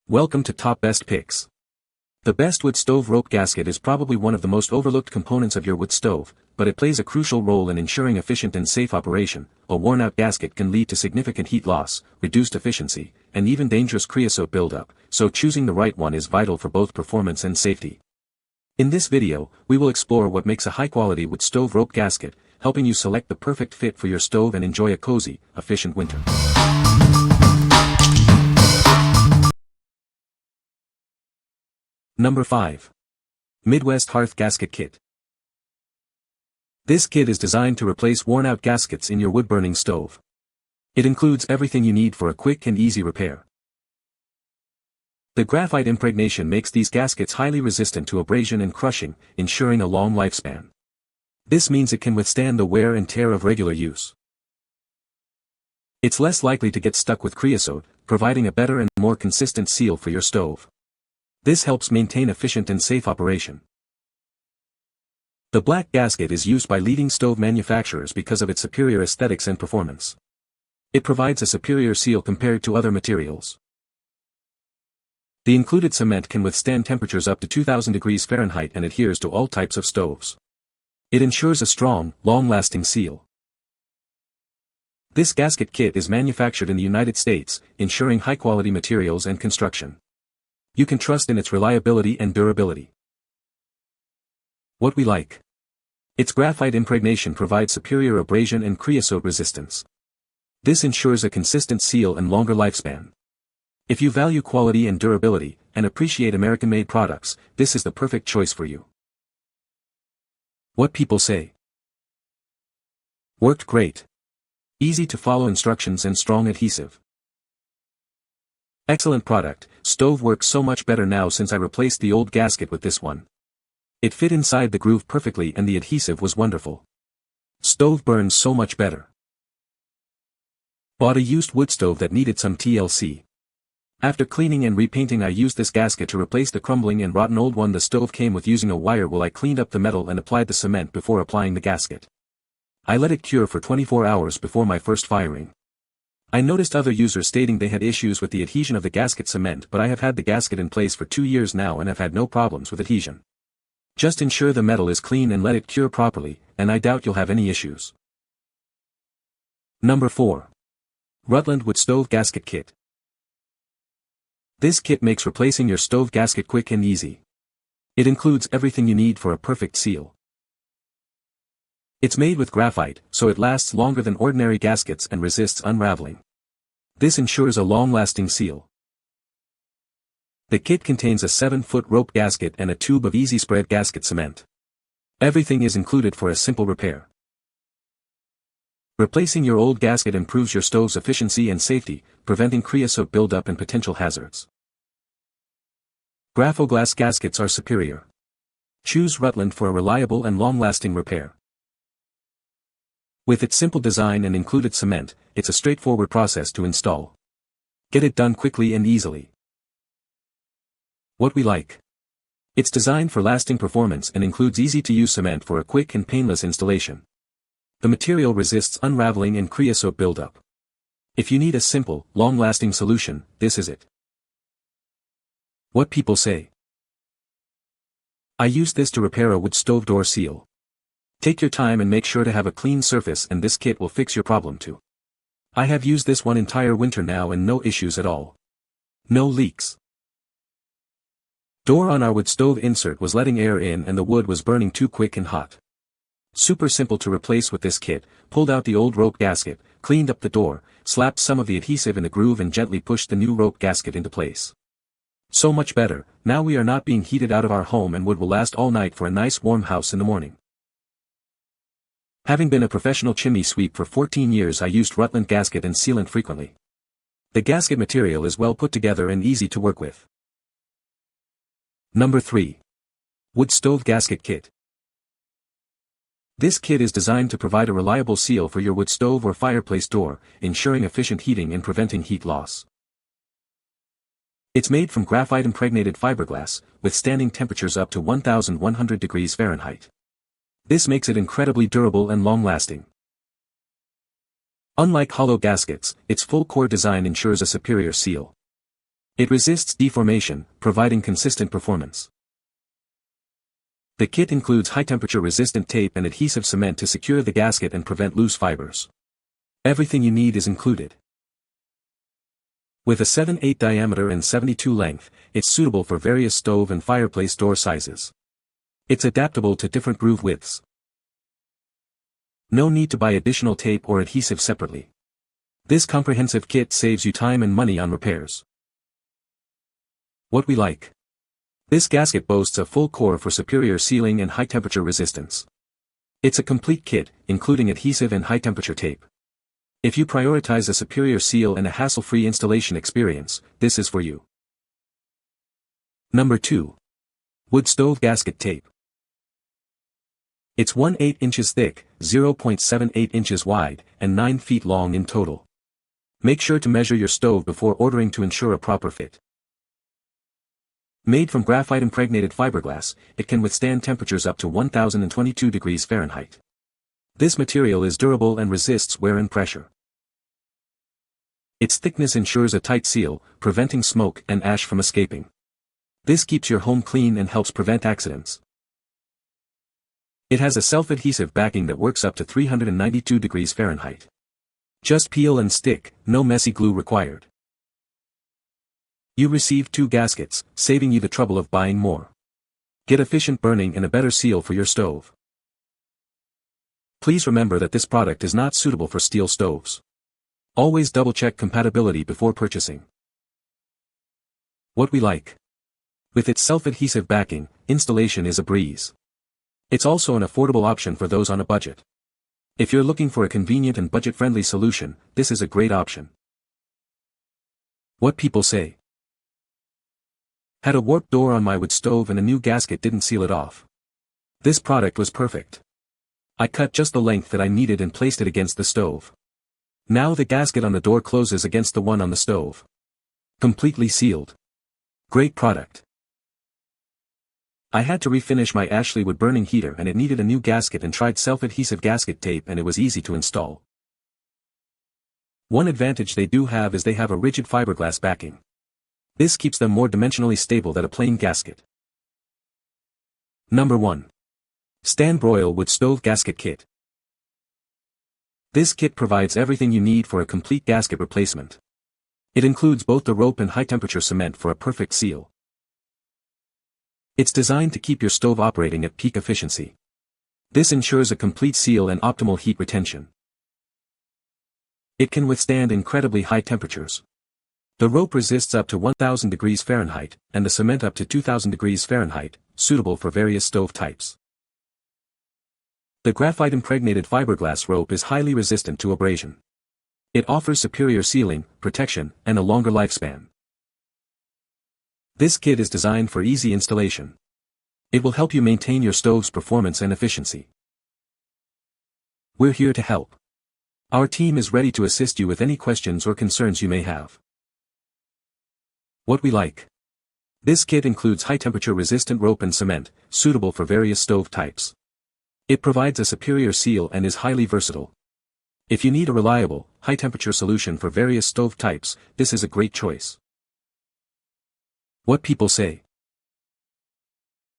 Welcome to Top Best Picks. The best wood stove rope gasket is probably one of the most overlooked components of your wood stove, but it plays a crucial role in ensuring efficient and safe operation. A worn-out gasket can lead to significant heat loss, reduced efficiency, and even dangerous creosote buildup, so choosing the right one is vital for both performance and safety. In this video, we will explore what makes a high-quality wood stove rope gasket, helping you select the perfect fit for your stove and enjoy a cozy, efficient winter. Number 5. Midwest Hearth Gasket Kit. This kit is designed to replace worn-out gaskets in your wood-burning stove. It includes everything you need for a quick and easy repair. The graphite impregnation makes these gaskets highly resistant to abrasion and crushing, ensuring a long lifespan. This means it can withstand the wear and tear of regular use. It's less likely to get stuck with creosote, providing a better and more consistent seal for your stove. This helps maintain efficient and safe operation. The black gasket is used by leading stove manufacturers because of its superior aesthetics and performance. It provides a superior seal compared to other materials. The included cement can withstand temperatures up to 2000 degrees Fahrenheit and adheres to all types of stoves. It ensures a strong, long-lasting seal. This gasket kit is manufactured in the United States, ensuring high-quality materials and construction. You can trust in its reliability and durability. What we like. Its graphite impregnation provides superior abrasion and creosote resistance. This ensures a consistent seal and longer lifespan. If you value quality and durability, and appreciate American-made products, this is the perfect choice for you. What people say. Worked great. Easy to follow instructions and strong adhesive. Excellent product. Stove works so much better now since I replaced the old gasket with this one. It fit inside the groove perfectly and the adhesive was wonderful. Stove burns so much better. Bought a used wood stove that needed some TLC. After cleaning and repainting I used this gasket to replace the crumbling and rotten old one the stove came with. Using a wire while I cleaned up the metal and applied the cement before applying the gasket. I let it cure for 24 hours before my first firing. I noticed other users stating they had issues with the adhesion of the gasket cement, but I have had the gasket in place for 2 years now and have had no problems with adhesion. Just ensure the metal is clean and let it cure properly, and I doubt you'll have any issues. Number 4. Rutland Wood Stove Gasket Kit. This kit makes replacing your stove gasket quick and easy. It includes everything you need for a perfect seal. It's made with graphite, so it lasts longer than ordinary gaskets and resists unraveling. This ensures a long-lasting seal. The kit contains a 7-foot rope gasket and a tube of easy spread gasket cement. Everything is included for a simple repair. Replacing your old gasket improves your stove's efficiency and safety, preventing creosote buildup and potential hazards. Graphoglass gaskets are superior. Choose Rutland for a reliable and long-lasting repair. With its simple design and included cement, it's a straightforward process to install. Get it done quickly and easily. What we like. It's designed for lasting performance and includes easy-to-use cement for a quick and painless installation. The material resists unraveling and creosote buildup. If you need a simple, long-lasting solution, this is it. What people say. I used this to repair a wood stove door seal. Take your time and make sure to have a clean surface, and this kit will fix your problem too. I have used this one entire winter now and no issues at all. No leaks. Door on our wood stove insert was letting air in and the wood was burning too quick and hot. Super simple to replace with this kit. Pulled out the old rope gasket, cleaned up the door, slapped some of the adhesive in the groove and gently pushed the new rope gasket into place. So much better. Now we are not being heated out of our home and wood will last all night for a nice warm house in the morning. Having been a professional chimney sweep for 14 years, I used Rutland gasket and sealant frequently. The gasket material is well put together and easy to work with. Number 3. Wood Stove Gasket Kit. This kit is designed to provide a reliable seal for your wood stove or fireplace door, ensuring efficient heating and preventing heat loss. It's made from graphite impregnated fiberglass, withstanding temperatures up to 1100 degrees Fahrenheit. This makes it incredibly durable and long-lasting. Unlike hollow gaskets, its full core design ensures a superior seal. It resists deformation, providing consistent performance. The kit includes high-temperature resistant tape and adhesive cement to secure the gasket and prevent loose fibers. Everything you need is included. With a 7/8 diameter and 72 length, it's suitable for various stove and fireplace door sizes. It's adaptable to different groove widths. No need to buy additional tape or adhesive separately. This comprehensive kit saves you time and money on repairs. What we like. This gasket boasts a full core for superior sealing and high-temperature resistance. It's a complete kit, including adhesive and high-temperature tape. If you prioritize a superior seal and a hassle-free installation experience, this is for you. Number 2. Wood Stove Gasket Tape. It's 1/8 inches thick, 0.78 inches wide, and 9 feet long in total. Make sure to measure your stove before ordering to ensure a proper fit. Made from graphite-impregnated fiberglass, it can withstand temperatures up to 1022 degrees Fahrenheit. This material is durable and resists wear and pressure. Its thickness ensures a tight seal, preventing smoke and ash from escaping. This keeps your home clean and helps prevent accidents. It has a self-adhesive backing that works up to 392 degrees Fahrenheit. Just peel and stick, no messy glue required. You receive 2 gaskets, saving you the trouble of buying more. Get efficient burning and a better seal for your stove. Please remember that this product is not suitable for steel stoves. Always double-check compatibility before purchasing. What we like. With its self-adhesive backing, installation is a breeze. It's also an affordable option for those on a budget. If you're looking for a convenient and budget-friendly solution, this is a great option. What people say. Had a warped door on my wood stove and a new gasket didn't seal it off. This product was perfect. I cut just the length that I needed and placed it against the stove. Now the gasket on the door closes against the one on the stove. Completely sealed. Great product. I had to refinish my Ashley wood burning heater and it needed a new gasket and tried self-adhesive gasket tape and it was easy to install. One advantage they do have is they have a rigid fiberglass backing. This keeps them more dimensionally stable than a plain gasket. Number 1. Stanbroil Wood Stove Gasket Kit. This kit provides everything you need for a complete gasket replacement. It includes both the rope and high-temperature cement for a perfect seal. It's designed to keep your stove operating at peak efficiency. This ensures a complete seal and optimal heat retention. It can withstand incredibly high temperatures. The rope resists up to 1000 degrees Fahrenheit, and the cement up to 2000 degrees Fahrenheit, suitable for various stove types. The graphite-impregnated fiberglass rope is highly resistant to abrasion. It offers superior sealing, protection, and a longer lifespan. This kit is designed for easy installation. It will help you maintain your stove's performance and efficiency. We're here to help. Our team is ready to assist you with any questions or concerns you may have. What we like. This kit includes high-temperature resistant rope and cement, suitable for various stove types. It provides a superior seal and is highly versatile. If you need a reliable, high-temperature solution for various stove types, this is a great choice. What people say.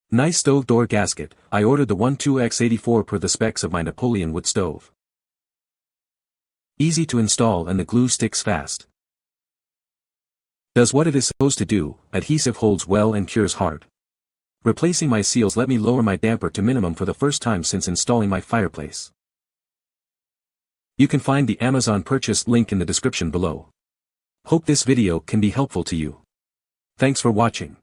Nice stove door gasket. I ordered the 12x84 per the specs of my Napoleon wood stove. Easy to install and the glue sticks fast. Does what it is supposed to do, adhesive holds well and cures hard. Replacing my seals let me lower my damper to minimum for the first time since installing my fireplace. You can find the Amazon purchase link in the description below. Hope this video can be helpful to you. Thanks for watching.